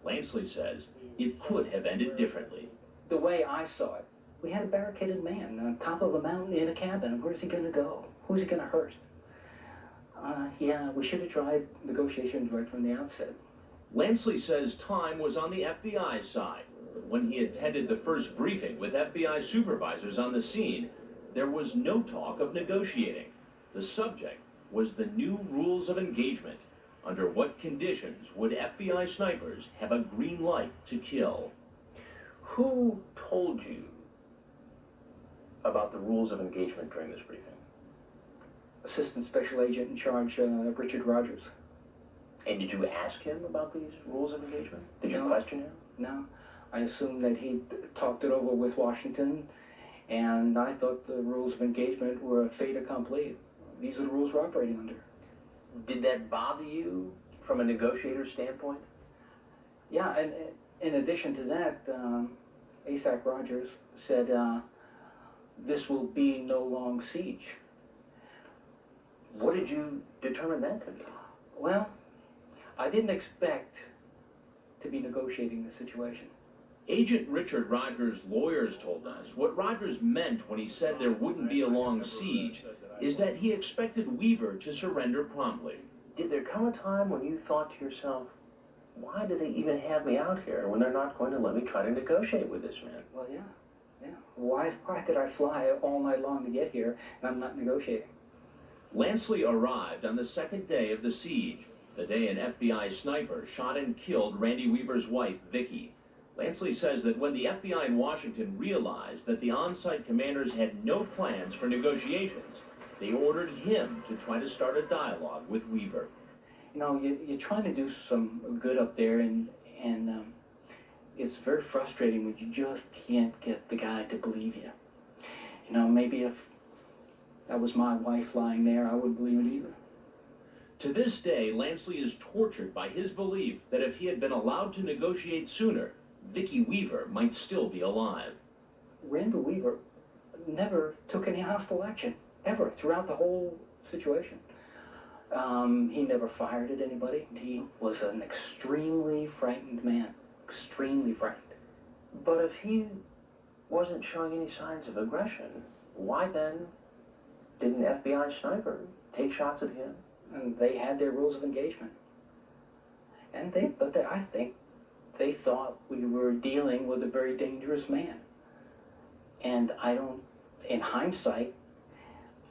Lansley says it could have ended differently. The way I saw it, we had a barricaded man on top of a mountain in a cabin. Where's he going to go? Who's he going to hurt? Yeah, we should have tried negotiations right from the outset. Lansley says time was on the FBI's side. But when he attended the first briefing with FBI supervisors on the scene, there was no talk of negotiating. The subject was the new rules of engagement. Under what conditions would FBI snipers have a green light to kill? Who told you about the rules of engagement during this briefing? Assistant Special Agent in charge, Richard Rogers. And did you ask him about these rules of engagement? Did you question him? No. I assumed that he talked it over with Washington, and I thought the rules of engagement were a fait accompli. These are the rules we're operating under. Did that bother you from a negotiator's standpoint? Yeah, and in addition to that, ASAC Rogers said this will be no long siege. What did you determine that to be? Well, I didn't expect to be negotiating the situation. Agent Richard Rogers' lawyers told us what Rogers meant when he said there wouldn't be a long siege is that he expected Weaver to surrender promptly. Did there come a time when you thought to yourself, why do they even have me out here when they're not going to let me try to negotiate with this man? Well, yeah. Why did I fly all night long to get here and I'm not negotiating? Lansley arrived on the second day of the siege, the day an FBI sniper shot and killed Randy Weaver's wife, Vicki. Lansley says that when the FBI in Washington realized that the on-site commanders had no plans for negotiations, they ordered him to try to start a dialogue with Weaver. You know, you're trying to do some good up there, and it's very frustrating when you just can't get the guy to believe you. You know, maybe if that was my wife lying there, I wouldn't believe it either. To this day, Lansley is tortured by his belief that if he had been allowed to negotiate sooner, Vicki Weaver might still be alive. Randall Weaver never took any hostile action, ever, throughout the whole situation. He never fired at anybody. He was an extremely frightened man. Extremely frightened. But if he wasn't showing any signs of aggression, why then didn't an FBI sniper take shots at him? And they had their rules of engagement. And I think they thought we were dealing with a very dangerous man. And in hindsight,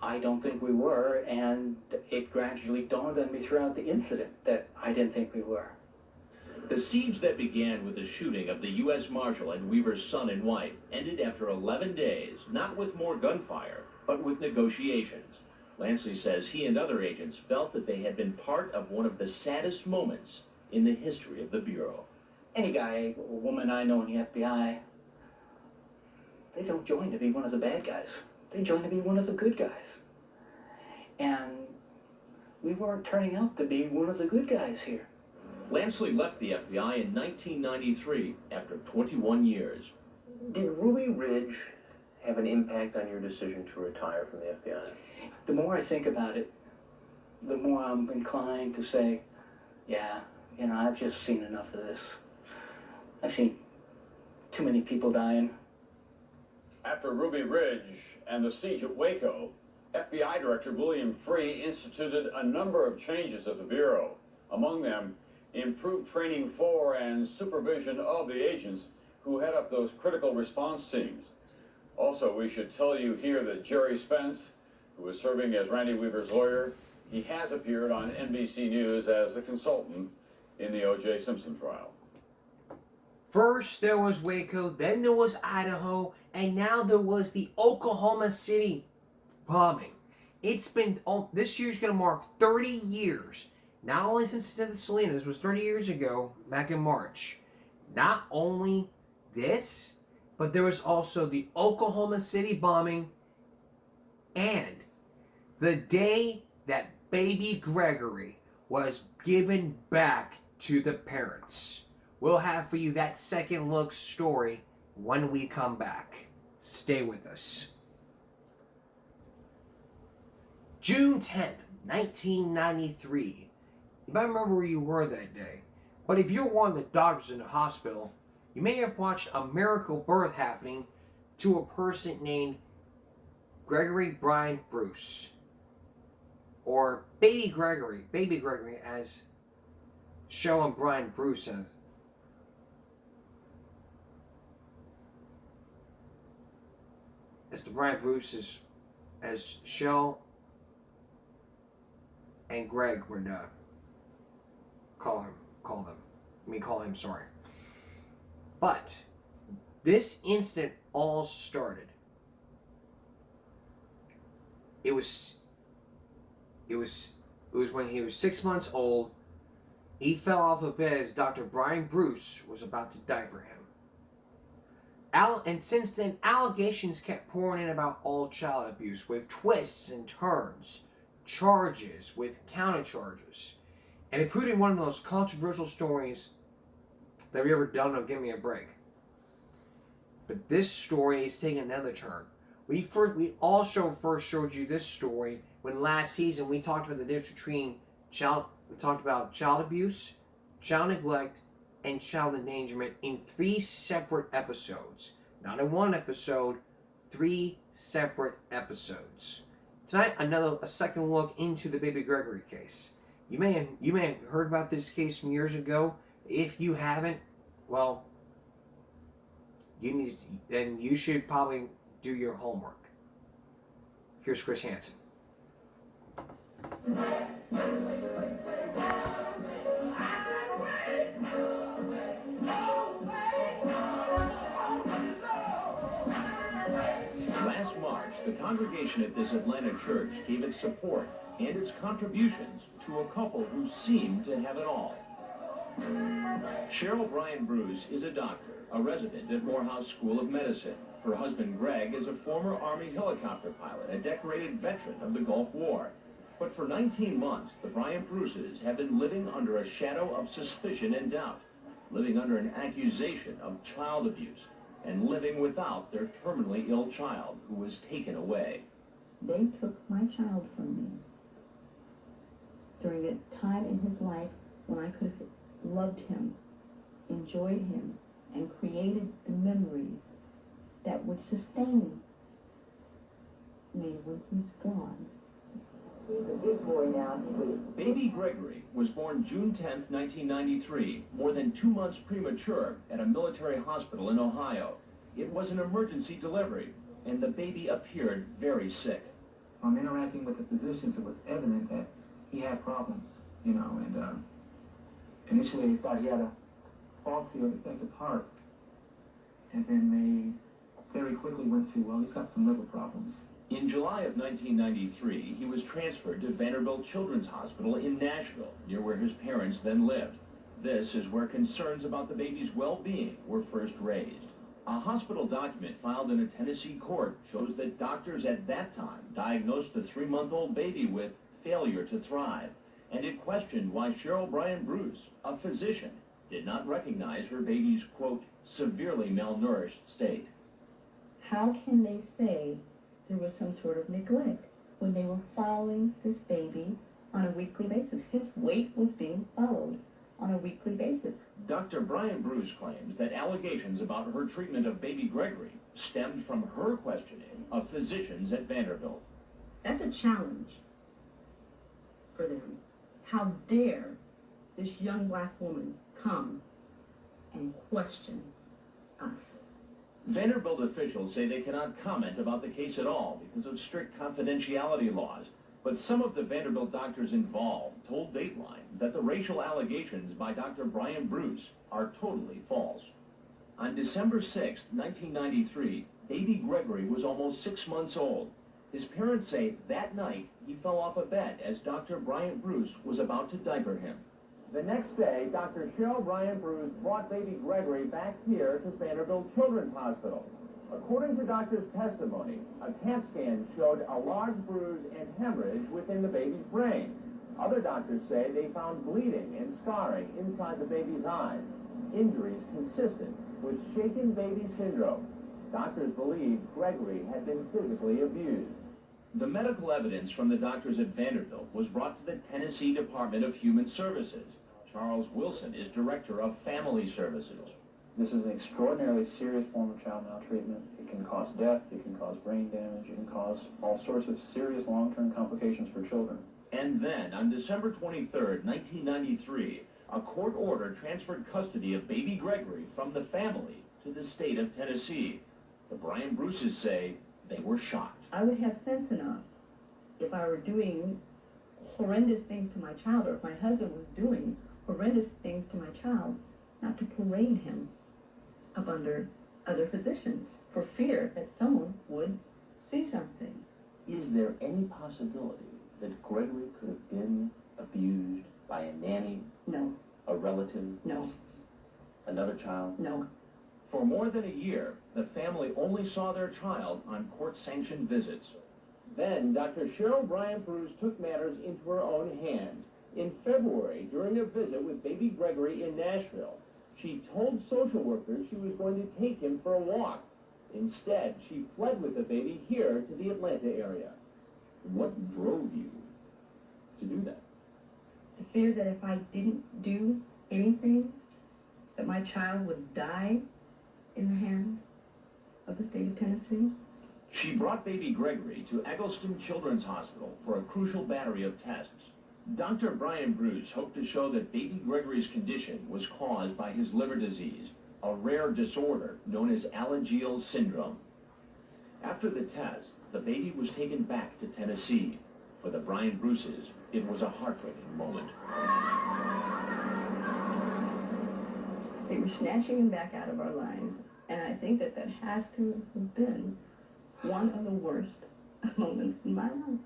I don't think we were, and it gradually dawned on me throughout the incident that I didn't think we were. The siege that began with the shooting of the U.S. Marshal and Weaver's son and wife ended after 11 days, not with more gunfire, but with negotiations. Lansley says he and other agents felt that they had been part of one of the saddest moments in the history of the Bureau. Any guy or woman I know in the FBI, they don't join to be one of the bad guys. They join to be one of the good guys. And we weren't turning out to be one of the good guys here. Lansley left the FBI in 1993 after 21 years. Did Ruby Ridge have an impact on your decision to retire from the FBI? The more I think about it, the more I'm inclined to say, yeah, you know, I've just seen enough of this. I've seen too many people dying. After Ruby Ridge and the siege at Waco, FBI Director William Free instituted a number of changes at the Bureau. Among them, improved training for and supervision of the agents who head up those critical response teams. Also, we should tell you here that Jerry Spence, who is serving as Randy Weaver's lawyer, he has appeared on NBC News as a consultant in the O.J. Simpson trial. First there was Waco, then there was Idaho, and now there was the Oklahoma City bombing. It's been, this year's going to mark 30 years. Not only since the Salinas was 30 years ago, back in March. Not only this, but there was also the Oklahoma City bombing and the day that baby Gregory was given back to the parents. We'll have for you that second look story when we come back. Stay with us. June 10th, 1993. You might remember where you were that day. But if you're one of the doctors in the hospital, you may have watched a miracle birth happening to a person named Gregory Brian Bruce. Or Baby Gregory as Shell and Brian Bruce have. As the Brian Bruce as Shell and Greg would call him, sorry. But this incident all started. It was when he was 6 months old. He fell off a bed as Dr. Brian Bruce was about to diaper him. And since then, allegations kept pouring in about all child abuse with twists and turns, charges with counter-charges. And it proved in one of the most controversial stories that we ever done of Give Me a Break. But this story is taking another turn. We first showed you this story when last season we talked about the difference between child We talked about child abuse, child neglect, and child endangerment in 3 separate episodes. Not in one episode, 3 separate episodes. Tonight, a second look into the Baby Gregory case. You may have heard about this case from years ago. If you haven't, well, then you should probably do your homework. Here's Chris Hansen. Last March, the congregation at this Atlanta church gave its support and its contributions to a couple who seemed to have it all. Cheryl Bryan Bruce is a doctor, a resident at Morehouse School of Medicine. Her husband Greg is a former Army helicopter pilot, a decorated veteran of the Gulf War. But for 19 months, the Bryan Bruces have been living under a shadow of suspicion and doubt, living under an accusation of child abuse, and living without their terminally ill child who was taken away. They took my child from me during a time in his life when I could have loved him, enjoyed him, and created the memories that would sustain me when he's gone. He's a big boy now. Baby Gregory was born June 10, 1993, more than 2 months premature at a military hospital in Ohio. It was an emergency delivery, and the baby appeared very sick. From interacting with the physicians, it was evident that he had problems, you know, and initially they thought he had a faulty or defective heart, and then they very quickly went to, well, he's got some liver problems. In July of 1993, he was transferred to Vanderbilt Children's Hospital in Nashville, near where his parents then lived. This is where concerns about the baby's well-being were first raised. A hospital document filed in a Tennessee court shows that doctors at that time diagnosed the 3-month-old baby with failure to thrive, and it questioned why Cheryl Bryan Bruce, a physician, did not recognize her baby's, quote, severely malnourished state. How can they say there was some sort of neglect when they were following this baby on a weekly basis? His weight was being followed on a weekly basis. Dr. Bryan Bruce claims that allegations about her treatment of baby Gregory stemmed from her questioning of physicians at Vanderbilt. That's a challenge for them. How dare this young black woman come and question us? Vanderbilt officials say they cannot comment about the case at all because of strict confidentiality laws. But some of the Vanderbilt doctors involved told Dateline that the racial allegations by Dr. Bryan Bruce are totally false. On December 6, 1993, baby Gregory was almost 6 months old. His parents say that night he fell off a bed as Dr. Bryan Bruce was about to diaper him. The next day, Dr. Cheryl Bryan Bruce brought baby Gregory back here to Vanderbilt Children's Hospital. According to doctor's testimony, a CAT scan showed a large bruise and hemorrhage within the baby's brain. Other doctors say they found bleeding and scarring inside the baby's eyes, injuries consistent with shaken baby syndrome. Doctors believe Gregory had been physically abused. The medical evidence from the doctors at Vanderbilt was brought to the Tennessee Department of Human Services. Charles Wilson is director of Family Services. This is an extraordinarily serious form of child maltreatment. It can cause death, it can cause brain damage, it can cause all sorts of serious long-term complications for children. And then, on December 23, 1993, a court order transferred custody of baby Gregory from the family to the state of Tennessee. The Bryan Bruces say they were shocked. I would have sense enough if I were doing horrendous things to my child, or if my husband was doing horrendous things to my child, not to parade him up under other physicians for fear that someone would see something. Is there any possibility that Gregory could have been abused by a nanny? No. A relative? No. Another child? No. For more than a year, the family only saw their child on court-sanctioned visits. Then, Dr. Cheryl Bryan Bruce took matters into her own hands. In February, during a visit with baby Gregory in Nashville, she told social workers she was going to take him for a walk. Instead, she fled with the baby here to the Atlanta area. What drove you to do that? As fear that if I didn't do anything, that my child would die in the hands of the state of Tennessee. She brought baby Gregory to Eggleston Children's Hospital for a crucial battery of tests. Dr. Brian Bruce hoped to show that baby Gregory's condition was caused by his liver disease, a rare disorder known as Alagille syndrome. After the test, the baby was taken back to Tennessee. For the Brian Bruces, it was a heartbreaking moment. They were snatching him back out of our lives, and I think that has to have been one of the worst moments in my life.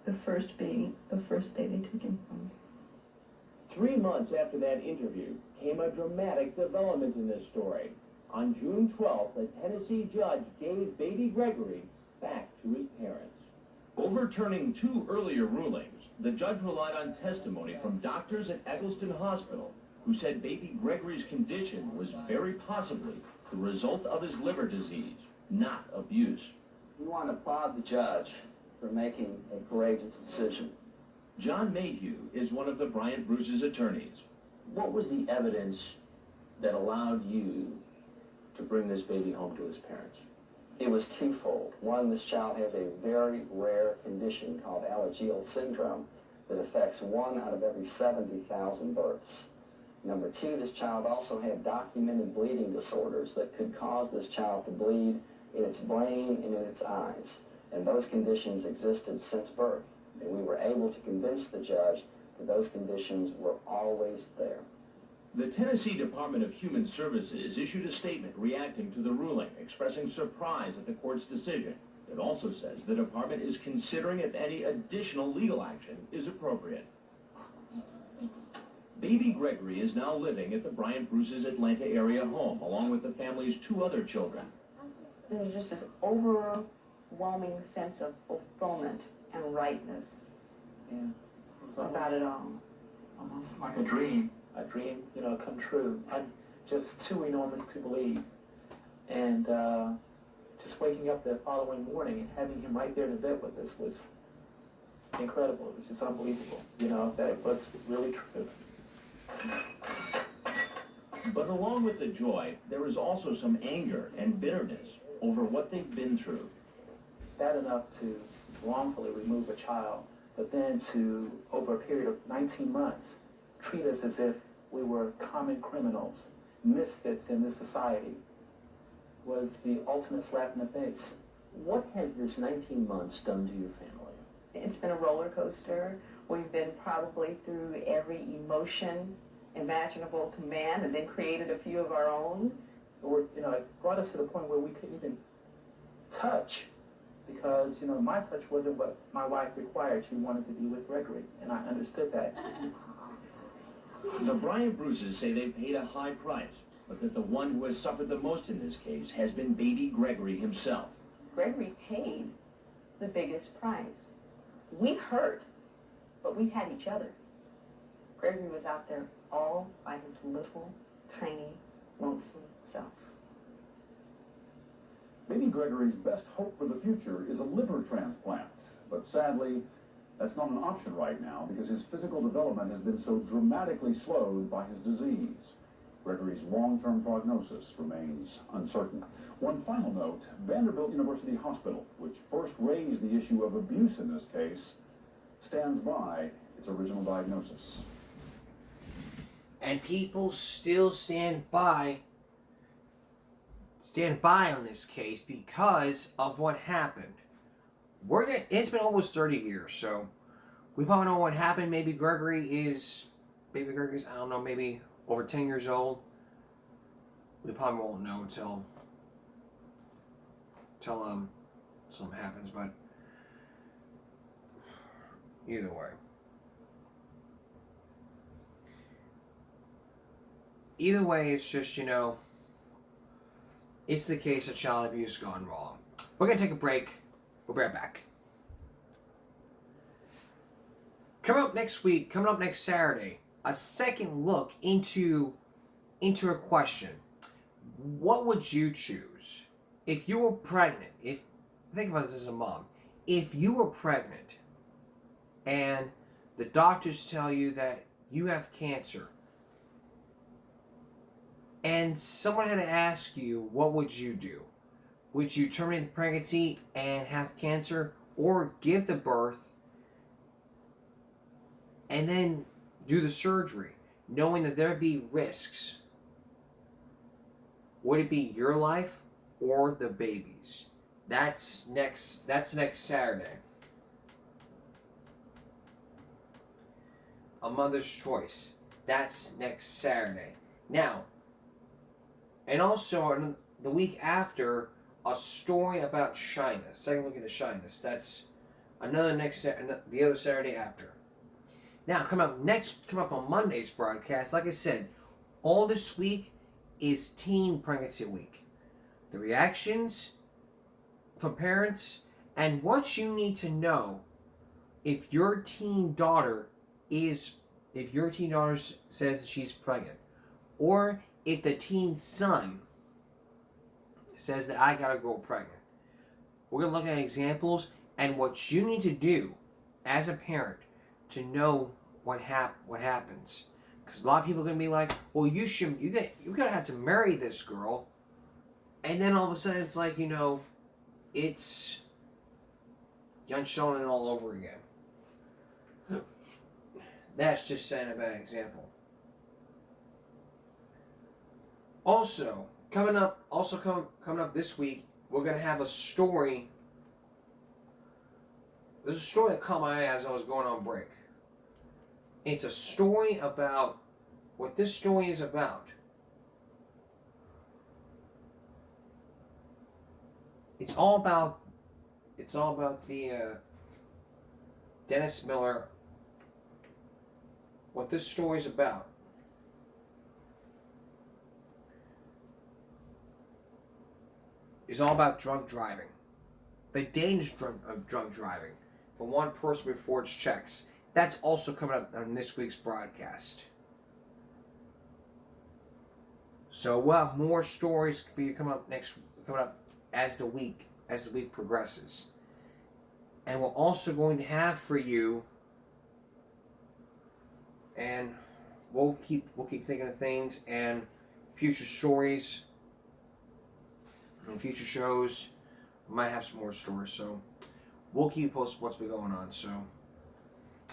The first being the first day they took him from me. 3 months after that interview came a dramatic development in this story. On June 12th, a Tennessee judge gave baby Gregory back to his parents. Overturning 2 earlier rulings, the judge relied on testimony from doctors at Eggleston Hospital who said baby Gregory's condition was very possibly the result of his liver disease, not abuse. We want to applaud the judge for making a courageous decision. John Mayhew is one of the Bryant Bruce's attorneys. What was the evidence that allowed you to bring this baby home to his parents? It was twofold. One, this child has a very rare condition called Alagille syndrome that affects 1 out of every 70,000 births. Number 2, this child also had documented bleeding disorders that could cause this child to bleed in its brain and in its eyes. And those conditions existed since birth. And we were able to convince the judge that those conditions were always there. The Tennessee Department of Human Services issued a statement reacting to the ruling, expressing surprise at the court's decision. It also says the department is considering if any additional legal action is appropriate. Baby Gregory is now living at the Bryant Bruce's Atlanta area home, along with the family's 2 other children. There's just an overwhelming sense of fulfillment and rightness about it all. Almost like a dream, come true. I'm just too enormous to believe. And just waking up the following morning and having him right there in the bed with us was incredible. It was just unbelievable, that it was really true. But along with the joy, there is also some anger and bitterness over what they've been through. It's bad enough to wrongfully remove a child, but then to, over a period of 19 months, treat us as if we were common criminals, misfits in this society, was the ultimate slap in the face. What has this 19 months done to your family? It's been a roller coaster. We've been probably through every emotion imaginable to man, and then created a few of our own. It brought us to the point where we couldn't even touch, because, my touch wasn't what my wife required. She wanted to be with Gregory, and I understood that. The Bryant Bruces say they paid a high price, but that the one who has suffered the most in this case has been baby Gregory himself. Gregory paid the biggest price. We hurt, but we had each other. Gregory was out there all by his little, tiny, lonesome self. Baby Gregory's best hope for the future is a liver transplant, but sadly, that's not an option right now because his physical development has been so dramatically slowed by his disease. Gregory's long-term prognosis remains uncertain. One final note, Vanderbilt University Hospital, which first raised the issue of abuse in this case, stands by its original diagnosis. And people still stand by on this case because of what happened. It's been almost 30 years, so we probably know what happened. Baby Gregory's, I don't know, maybe over 10 years old. We probably won't know until something happens, but either way. Either way, it's just, it's the case of child abuse gone wrong. We're going to take a break. We'll be right back. Coming up next week, coming up next Saturday, a second look into a question. What would you choose if you were pregnant? Think about this as a mom. If you were pregnant and the doctors tell you that you have cancer, and someone had to ask you, what would you do? Would you terminate the pregnancy and have cancer, or give the birth and then do the surgery, knowing that there'd be risks? Would it be your life or the baby's? That's next Saturday. A Mother's Choice. That's next Saturday. Now, and also on the week after, a story about shyness. Second look into shyness. That's the other Saturday after. Now, come up on Monday's broadcast. Like I said, all this week is Teen Pregnancy Week. The reactions from parents and what you need to know if your teen daughter says that she's pregnant, or if the teen son says that I gotta go pregnant. We're gonna look at examples and what you need to do as a parent to know what happens. Because a lot of people are gonna be like, well, you're gonna have to marry this girl, and then all of a sudden it's like, it's Young Sheldon all over again. That's just setting a bad example. Also coming up this week, we're gonna have a story. There's a story that caught my eye as I was going on break. It's a story about what this story is about. It's all about the Dennis Miller. What this story is about. Is all about drunk driving. The dangers of drunk driving. For one person with forged checks. That's also coming up on this week's broadcast. So we'll have more stories for you coming up as the week progresses. And we're also going to have for you, and we'll keep thinking of things and future stories and future shows. We might have some more stories, so we'll keep you posted what's been going on. So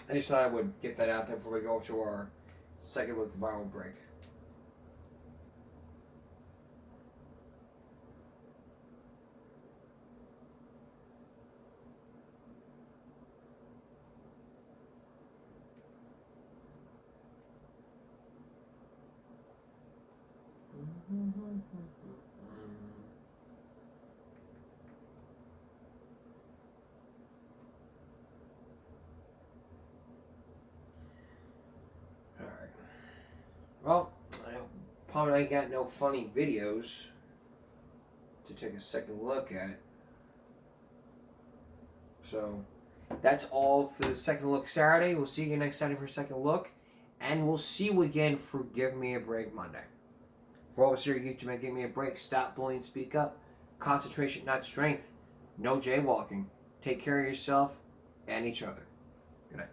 I just thought I would get that out there before we go to our second look viral break. Alright. Well, I probably ain't got no funny videos to take a second look at. So, that's all for the second look Saturday. We'll see you again next Saturday for a second look. And we'll see you again for Give Me a Break Monday. For all of us here at YouTube, Give Me a Break. Stop bullying, speak up. Concentration, not strength. No jaywalking. Take care of yourself and each other. Good night.